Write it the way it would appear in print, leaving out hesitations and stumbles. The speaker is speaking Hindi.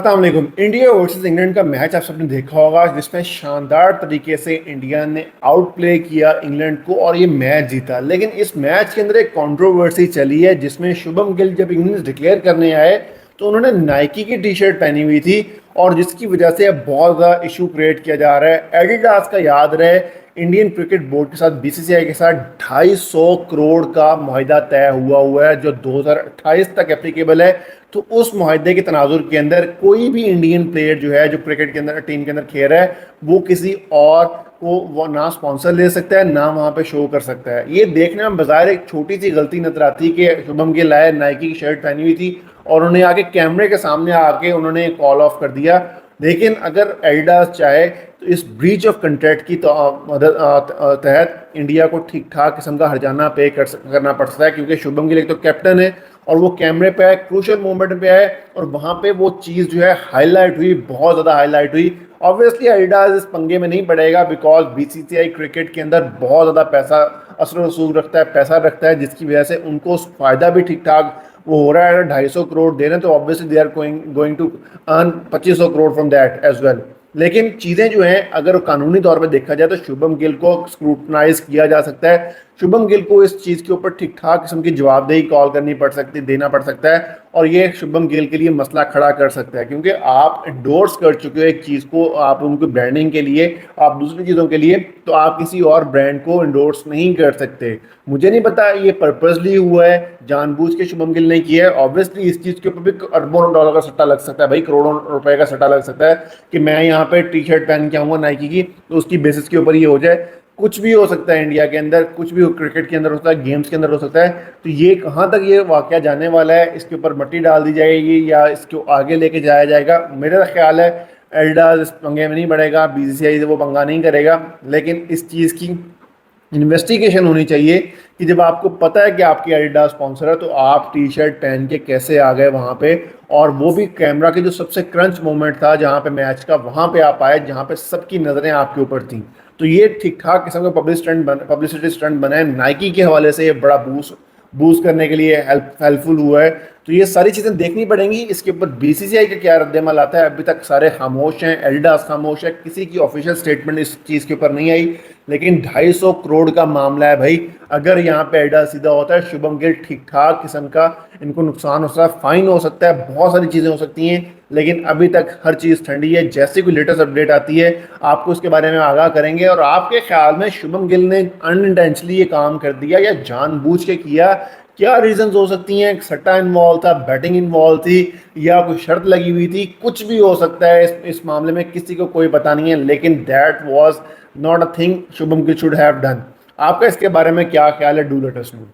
अस्सलामुअलैकुम। इंडिया वर्सेस इंग्लैंड का मैच आप सबने देखा होगा जिसमें शानदार तरीके से इंडिया ने आउट प्ले किया इंग्लैंड को और ये मैच जीता। लेकिन इस मैच के अंदर एक कंट्रोवर्सी चली है जिसमें शुभम गिल जब इनिंग्स डिक्लेयर करने आए तो उन्होंने नाइकी की टी शर्ट पहनी हुई थी और जिसकी वजह से अब बहुत ज़्यादा इशू क्रिएट किया जा रहा है। एडिडास का याद रहे, इंडियन क्रिकेट बोर्ड के साथ बीसीसीआई के साथ 250 करोड़ का मुआहिदा तय हुआ है जो 2028 तक एप्लीकेबल है। तो उस मुआहिदे के तनाजुर के अंदर कोई भी इंडियन प्लेयर जो है जो क्रिकेट के अंदर टीम के अंदर खेल रहा है वो किसी और को वो ना स्पॉन्सर ले सकता है ना वहाँ पे शो कर सकता है। ये देखने में बाजार एक छोटी सी गलती नजर आती है कि शुभम गिल आए, नाइकी की शर्ट पहनी हुई थी और उन्हें आके कैमरे के सामने आके उन्होंने कॉल ऑफ कर दिया। लेकिन अगर एडिडास चाहे तो इस ब्रीच ऑफ कंट्रैक्ट की तहत इंडिया को ठीक ठाक किस्म का हर्जाना पे करना पड़ सकता है, क्योंकि शुभम गिल एक तो कैप्टन है और वो कैमरे पे आए, क्रूशल मोमेंट पे आए और वहाँ पे वो चीज़ जो है हाईलाइट हुई, बहुत ज़्यादा हाईलाइट हुई। ऑब्वियसली एडिडास इस पंगे में नहीं पड़ेगा बिकॉज बीसीसीआई क्रिकेट के अंदर बहुत ज़्यादा पैसा असर रसूख रखता है, पैसा रखता है, जिसकी वजह से उनको फ़ायदा भी ठीक ठाक वो हो रहा है। 250 करोड़ दे रहे हैं तो obviously they are going to earn 2500 crore from that as well. लेकिन चीज़ें जो हैं अगर कानूनी तौर पे देखा जाए तो शुभम गिल को स्क्रूटनाइज किया जा सकता है। शुभम गिल को इस चीज़ के ऊपर ठीक ठाक किस्म की जवाबदेही कॉल करनी पड़ सकती, देना पड़ सकता है और ये शुभम गिल के लिए मसला खड़ा कर सकता है, क्योंकि आप एंडोर्स कर चुके हो एक चीज़ को, आप उनकी ब्रांडिंग के लिए, आप दूसरी चीज़ों के लिए, तो आप किसी और ब्रांड को एंडोर्स नहीं कर सकते। मुझे नहीं पता ये पर्पसली हुआ है, जानबूझ के शुभम गिल ने किया है। ऑब्वियसली इस चीज़ के ऊपर भी अरबों डॉलर का सट्टा लग सकता है भाई, करोड़ों रुपए का सट्टा लग सकता है कि मैं यहाँ पे टी शर्ट पहन के आऊँगा नाइकी की तो उसकी बेसिस के ऊपर ये हो जाए। कुछ भी हो सकता है इंडिया के अंदर, कुछ भी क्रिकेट के अंदर हो सकता है, गेम्स के अंदर हो सकता है। तो ये कहाँ तक ये वाकया जाने वाला है, इसके ऊपर मट्टी डाल दी जाएगी या इसको आगे लेके जाया जाएगा, मेरा ख्याल है एडिडास इस पंगे में नहीं बढ़ेगा, बीसीसीआई से वो पंगा नहीं करेगा। लेकिन इस चीज़ की इन्वेस्टिगेशन होनी चाहिए कि जब आपको पता है कि आपकी एडिडास स्पॉन्सर है तो आप टी शर्ट पहन के कैसे आ गए वहाँ पे, और वो भी कैमरा के जो सबसे क्रंच मोमेंट था जहाँ पे मैच का, वहाँ पे आप आए जहाँ पे सबकी नज़रें आपके ऊपर थी। तो ये ठीक ठाक किस्म का पब्लिसिटी स्टंट बना है नाइकी के हवाले से, ये बड़ा बूस्ट करने के लिए हेल्पफुल हुआ है। तो ये सारी चीज़ें देखनी पड़ेंगी। इसके ऊपर बीसीसीआई का क्या रद्दमल आता है, अभी तक सारे खामोश हैं, एडिडास खामोश है, किसी की ऑफिशियल स्टेटमेंट इस चीज़ के ऊपर नहीं आई। लेकिन 250 करोड़ का मामला है भाई, अगर यहाँ पे एडिडास सीधा होता है, शुभम गिल ठीक ठाक किस्म का इनको नुकसान हो सकता है, फाइन हो सकता है, बहुत सारी चीज़ें हो सकती हैं। लेकिन अभी तक हर चीज़ ठंडी है, जैसे कोई लेटेस्ट अपडेट आती है आपको उसके बारे में आगाह करेंगे। और आपके ख्याल में शुभम गिल ने अनइंटेंशनली ये काम कर दिया या जानबूझ के किया? क्या रीजंस हो सकती हैं? सट्टा इन्वॉल्व था, बैटिंग इन्वॉल्व थी या कोई शर्त लगी हुई थी, कुछ भी हो सकता है। इस मामले में किसी को कोई पता नहीं है, लेकिन that was not a thing Shubham Gill should have done. आपका इसके बारे में क्या ख्याल है? Do let us know.